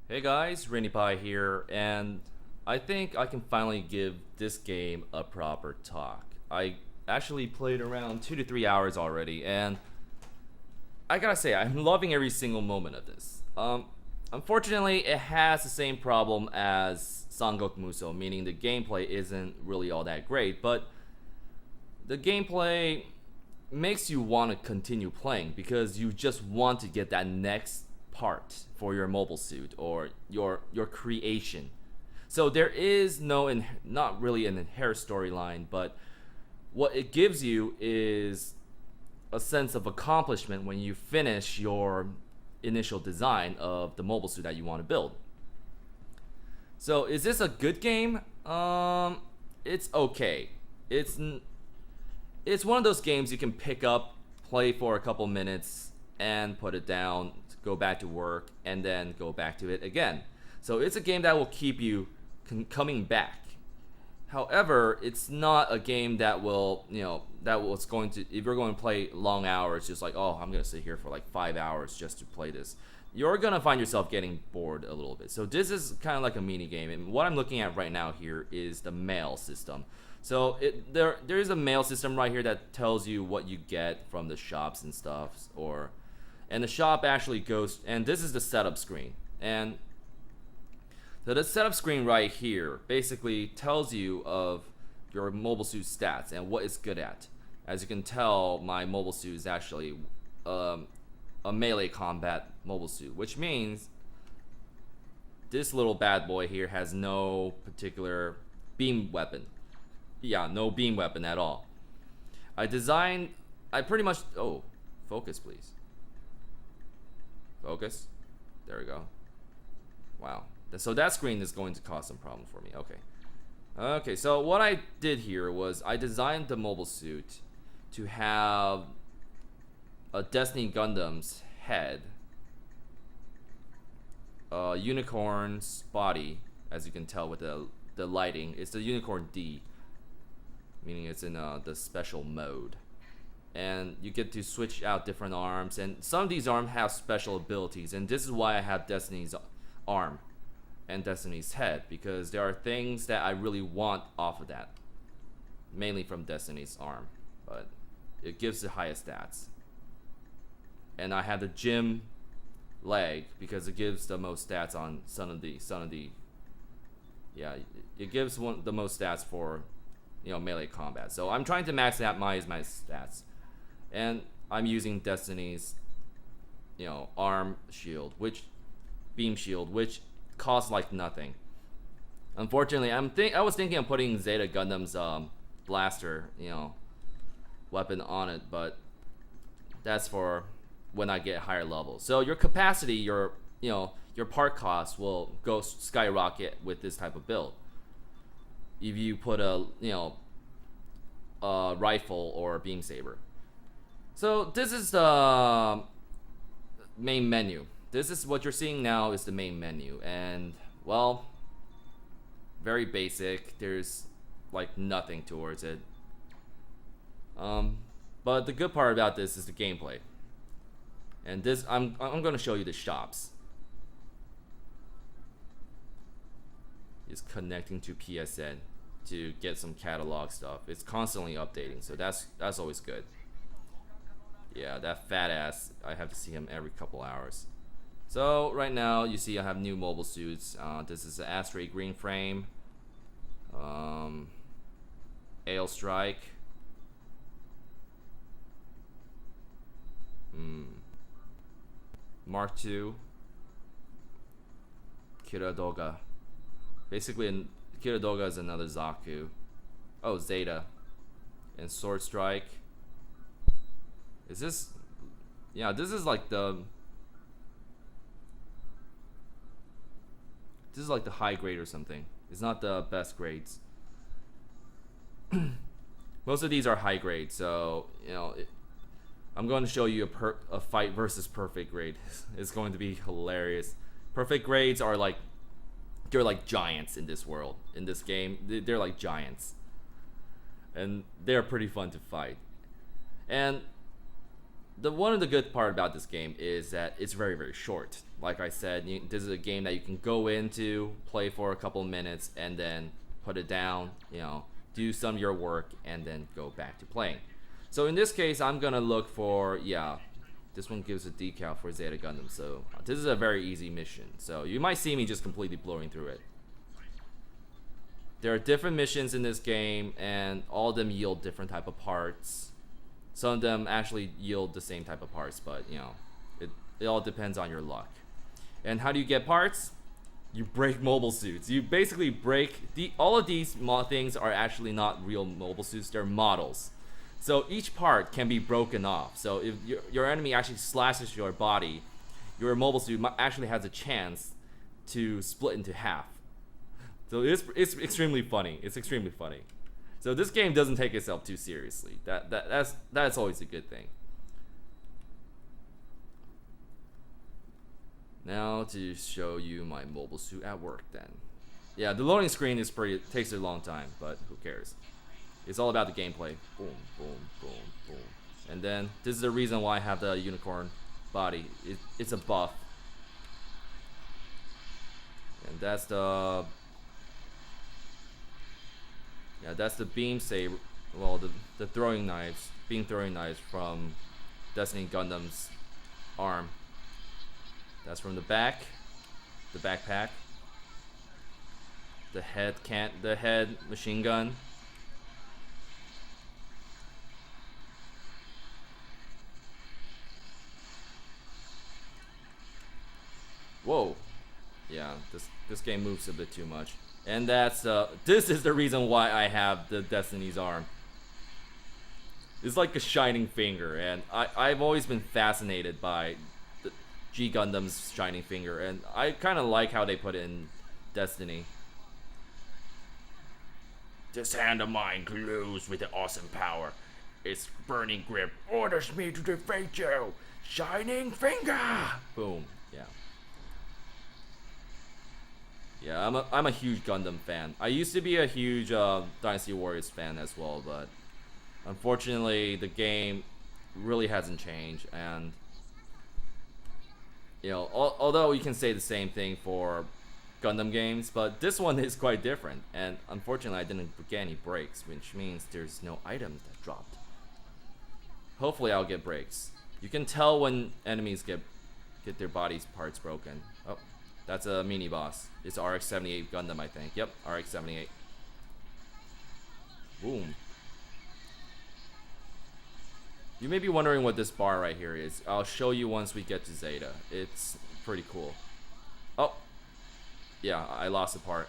Hey guys, RinniePie here, and I think I can finally give this game a proper talk. I actually played around 2 to 3 hours already, and I gotta say, I'm loving every single moment of this. Unfortunately, it has the same problem as Sangoku Muso, meaning the gameplay isn't really all that great, but the gameplay makes you want to continue playing because you just want to get that next part for your mobile suit or your creation. So there is not really an inherent storyline, but what it gives you is a sense of accomplishment when you finish your initial design of the mobile suit that you want to build. So is this a good game? It's okay. It's one of those games you can pick up, play for a couple minutes, and put it down, go back to work, and then go back to it again. So it's a game that will keep you coming back. However, it's not a game that will, that was going to, if you're going to play long hours, just like, oh, I'm going to sit here for like 5 hours just to play this, you're going to find yourself getting bored a little bit. So this is kind of like a mini game. And what I'm looking at right now here is the mail system. So there is a mail system right here that tells you what you get from the shops and stuff, and the shop actually goes, and this is the setup screen, and so the setup screen right here basically tells you of your mobile suit stats and what it's good at. As you can tell, my mobile suit is actually a melee combat mobile suit, which means this little bad boy here has no particular beam weapon. Yeah, no beam weapon at all. I pretty much, oh, focus please. Focus. There we go. Wow. So that screen is going to cause some problem for me. Okay, so what I did here was I designed the mobile suit to have a Destiny Gundam's head, a unicorn's body, as you can tell with the lighting. It's the Unicorn D, meaning it's in the special mode. And you get to switch out different arms, and some of these arms have special abilities, and this is why I have Destiny's arm and Destiny's head, because there are things that I really want off of that, mainly from Destiny's arm, but it gives the highest stats. And I have the gym leg because it gives the most stats on Son of the yeah, it gives the most stats for melee combat. So I'm trying to maximize my stats, and I'm using Destiny's arm shield, beam shield, which costs like nothing. Unfortunately, I was thinking of putting Zeta Gundam's blaster weapon on it, but that's for when I get higher levels. So your capacity, your part cost will go skyrocket with this type of build. If you put a rifle or a beam saber. So this is the main menu. This is what you're seeing now is the main menu, and well, very basic. There's like nothing towards it. But the good part about this is the gameplay. And this, I'm gonna show you the shops. Is connecting to PSN to get some catalog stuff. It's constantly updating, so that's always good. Yeah, that fat ass, I have to see him every couple hours. So right now you see I have new mobile suits. This is the Astray Green Frame, Ale Strike, Mark II, Kiradoga. Basically, Kiradoga is another Zaku. Oh, Zeta. And Sword Strike. Is this... Yeah, this is like the... This is like the high grade or something. It's not the best grades. Most of these are high grade, so, I'm going to show you a fight versus perfect grade. It's going to be hilarious. Perfect grades are like... They're like giants in this world, in this game. They're like giants, and they're pretty fun to fight. And the one of the good part about this game is that it's very short. Like I said, this is a game that you can go into, play for a couple minutes, and then put it down. Do some of your work, and then go back to playing. So in this case, I'm gonna look for This one gives a decal for Zeta Gundam, so this is a very easy mission. So you might see me just completely blowing through it. There are different missions in this game, and all of them yield different type of parts. Some of them actually yield the same type of parts, but it all depends on your luck. And how do you get parts? You break mobile suits. You basically break all of these things are actually not real mobile suits, they're models. So each part can be broken off. So if your enemy actually slashes your body, your mobile suit actually has a chance to split into half. So it's extremely funny. It's extremely funny. So this game doesn't take itself too seriously. That's always a good thing. Now to show you my mobile suit at work then. Yeah, the loading screen takes a long time, but who cares? It's all about the gameplay. Boom, boom, boom, boom. And then this is the reason why I have the unicorn body. It's a buff. And that's the beam saber. Well, the throwing knives, beam throwing knives from Destiny Gundam's arm. That's from the back, the backpack, the head machine gun. Whoa, yeah, this game moves a bit too much. And this is the reason why I have the Destiny's arm. It's like a shining finger, and I've always been fascinated by the G Gundam's shining finger, and I kind of like how they put it in Destiny. This hand of mine glows with an awesome power. Its burning grip orders me to defeat you. Shining finger! Boom. Yeah. Yeah, I'm a huge Gundam fan. I used to be a huge Dynasty Warriors fan as well, but unfortunately the game really hasn't changed, and although you can say the same thing for Gundam games, but this one is quite different, and unfortunately I didn't get any breaks, which means there's no item that dropped. Hopefully I'll get breaks. You can tell when enemies get their bodies parts broken. Oh, that's a mini boss. It's RX-78 Gundam, I think. Yep, RX-78. Boom. You may be wondering what this bar right here is. I'll show you once we get to Zeta. It's pretty cool. Oh, yeah, I lost a part.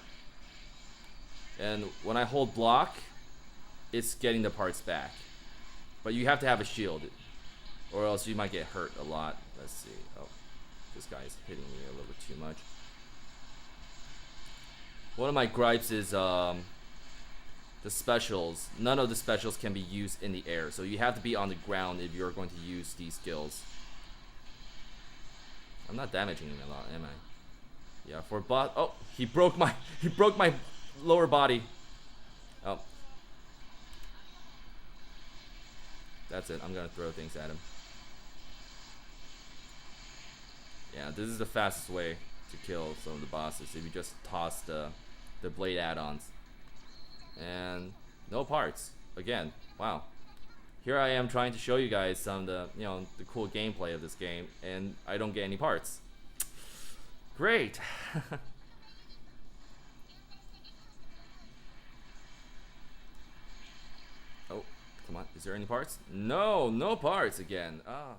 And when I hold block, it's getting the parts back. But you have to have a shield, or else you might get hurt a lot. Let's see. Oh, this guy's hitting me a little bit too much. One of my gripes is the specials. None of the specials can be used in the air, so you have to be on the ground if you're going to use these skills. I'm not damaging him a lot, am I? Yeah, for bot. Oh, he broke my lower body. Oh, that's it. I'm gonna throw things at him. Yeah, this is the fastest way to kill some of the bosses, if you just toss the blade add-ons. And no parts again. Wow, here I am trying to show you guys some of the the cool gameplay of this game, and I don't get any parts. Great. Oh, come on, is there any parts? No parts again. Ah.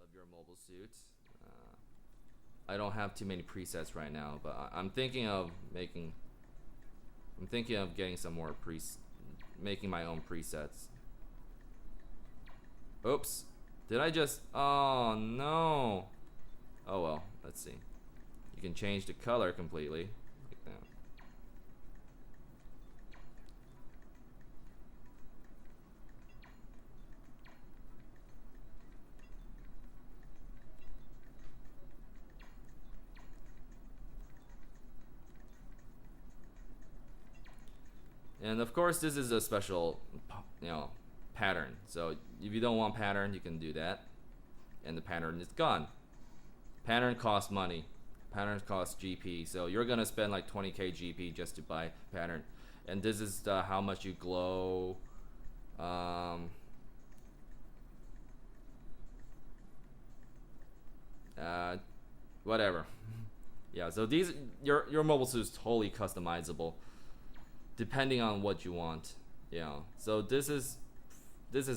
of your mobile suit. I don't have too many presets right now, but I'm thinking of making. I'm thinking of getting some more making my own presets. Oops, did I just? Oh no. Oh well, let's see. You can change the color completely, like that. And of course, this is a special, pattern. So if you don't want pattern, you can do that, and the pattern is gone. Pattern costs money. Pattern costs GP. So you're gonna spend like 20k GP just to buy pattern. And this is how much you glow. Whatever. Yeah. So these your mobile suit is totally customizable, depending on what you want. So this is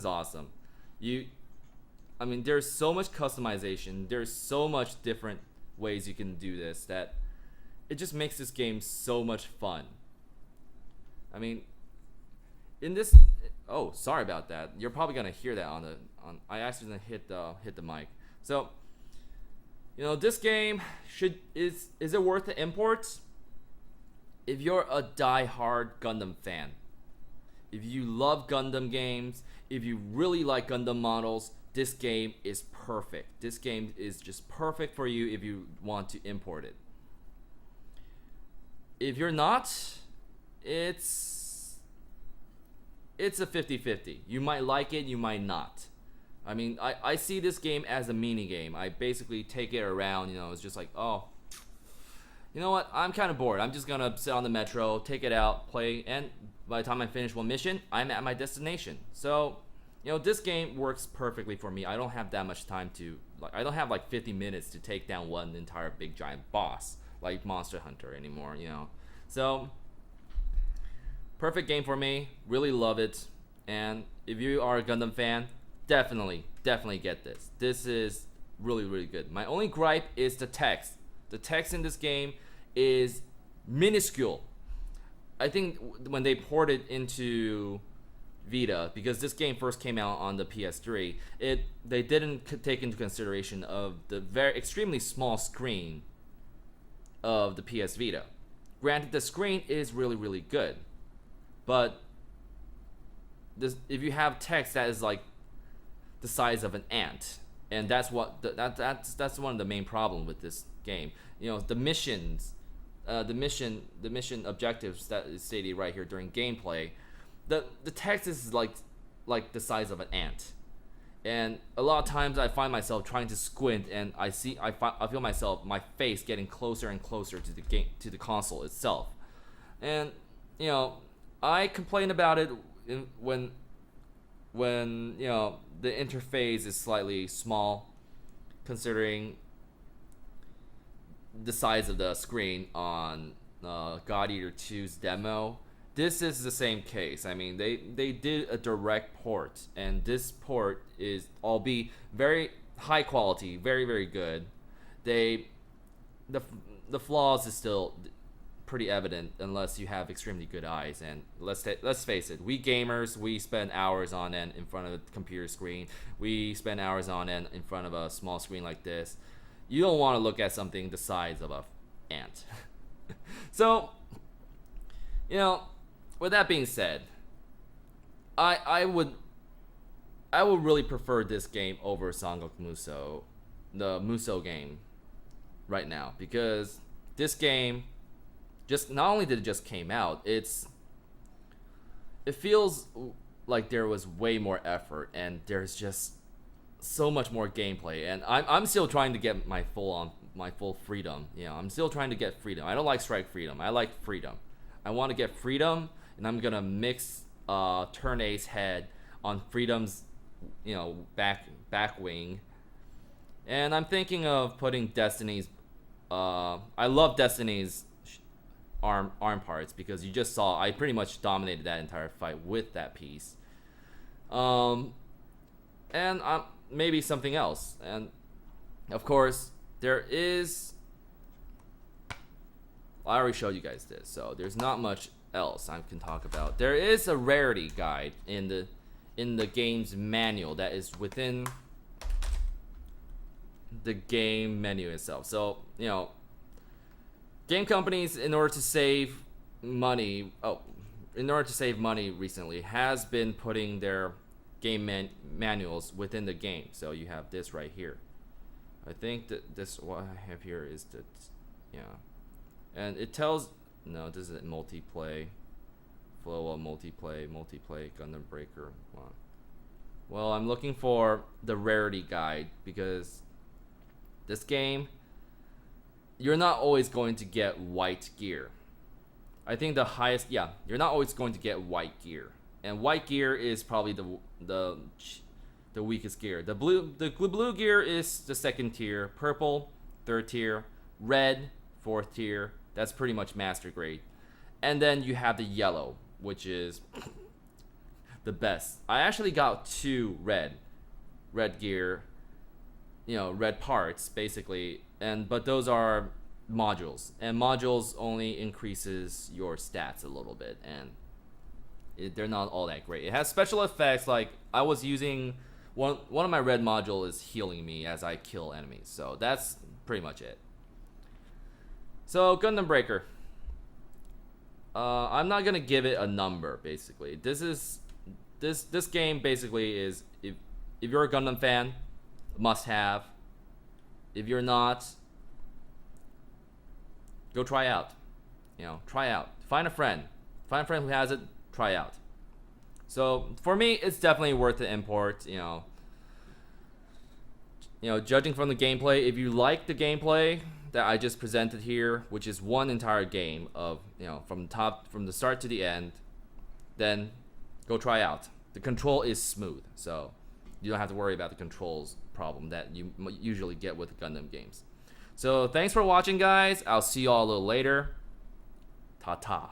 awesome. I mean, there's so much customization. There's so much different ways you can do this that it just makes this game so much fun. I mean, in this. Oh, sorry about that. You're probably gonna hear that on. I accidentally hit the mic. So, this game is it worth the import? If you're a die-hard Gundam fan, if you love Gundam games, if you really like Gundam models, this game is perfect. This game is just perfect for you if you want to import it. If you're not, it's a 50-50. You might like it, you might not. I mean, I see this game as a mini game. I basically take it around, it's just like, oh, you know what? I'm kind of bored. I'm just gonna sit on the metro, take it out, play, and by the time I finish one mission, I'm at my destination. So, this game works perfectly for me. I don't have that much time to, I don't have like 50 minutes to take down one entire big giant boss like Monster Hunter anymore, So, perfect game for me. Really love it. And if you are a Gundam fan, definitely get this. This is really, really good. My only gripe is the text. The text in this game is minuscule. I think when they ported into Vita, because this game first came out on the PS3, they didn't take into consideration of the very extremely small screen of the PS Vita. Granted, the screen is really, really good, but if you have text that is like the size of an ant, and that's one of the main problems with this game. The missions, the mission objectives that is stated right here during gameplay, the text is like the size of an ant, and a lot of times I find myself trying to squint, and I feel my face getting closer and closer to the console itself, and I complain about it when the interface is slightly small, considering the size of the screen on God Eater 2's demo. This is the same case. I mean, they did a direct port, and this port is, albeit very high quality, very, very good. The flaws is still pretty evident unless you have extremely good eyes. And let's face it, we gamers, we spend hours on end in front of a computer screen. We spend hours on end in front of a small screen like this. You don't want to look at something the size of an ant. So, with that being said, I would really prefer this game over Sangoku Musou, the Musou game, right now, because this game just not only did it just came out, it feels like there was way more effort, and there's just so much more gameplay, and I'm still trying to get my full freedom. I'm still trying to get freedom. I don't like strike freedom. I like freedom. I want to get freedom, and I'm gonna mix turn A's head on freedom's back wing, and I'm thinking of putting Destiny's. I love Destiny's arm parts, because you just saw I pretty much dominated that entire fight with that piece. And maybe something else. And Of course, there is. I already showed you guys this, so there's not much else I can talk about. There is a rarity guide in the game's manual that is within the game menu itself. So, you know, game companies, in order to save money, recently, has been putting their game manuals within the game. So you have this right here. I think that this, what I have here is that, yeah, and it tells, no, this is multiplay, flow of multiplay, Gundam Breaker. Well, I'm looking for the rarity guide because this game, you're not always going to get white gear. I think the highest, yeah, you're not always going to get white gear, and white gear is probably the weakest gear. The blue gear is the second tier, purple third tier, red fourth tier. That's pretty much master grade, and then you have the yellow, which is the best. I actually got 2 red gear, you know, red parts basically, but those are modules, and modules only increases your stats a little bit, and they're not all that great. It has special effects, like I was using one of my red module is healing me as I kill enemies, so that's pretty much it. So Gundam Breaker, I'm not gonna give it a number. Basically, this game basically is, if you're a Gundam fan, must have. If you're not, go try out. You know, try out. Find a friend who has it. Try out. So for me, it's definitely worth the import. You know, judging from the gameplay, if you like the gameplay that I just presented here, which is one entire game of, you know, from the start to the end, then go try out. The control is smooth, so you don't have to worry about the controls problem that you usually get with Gundam games. So thanks for watching, guys. I'll see you all a little later. Ta-ta.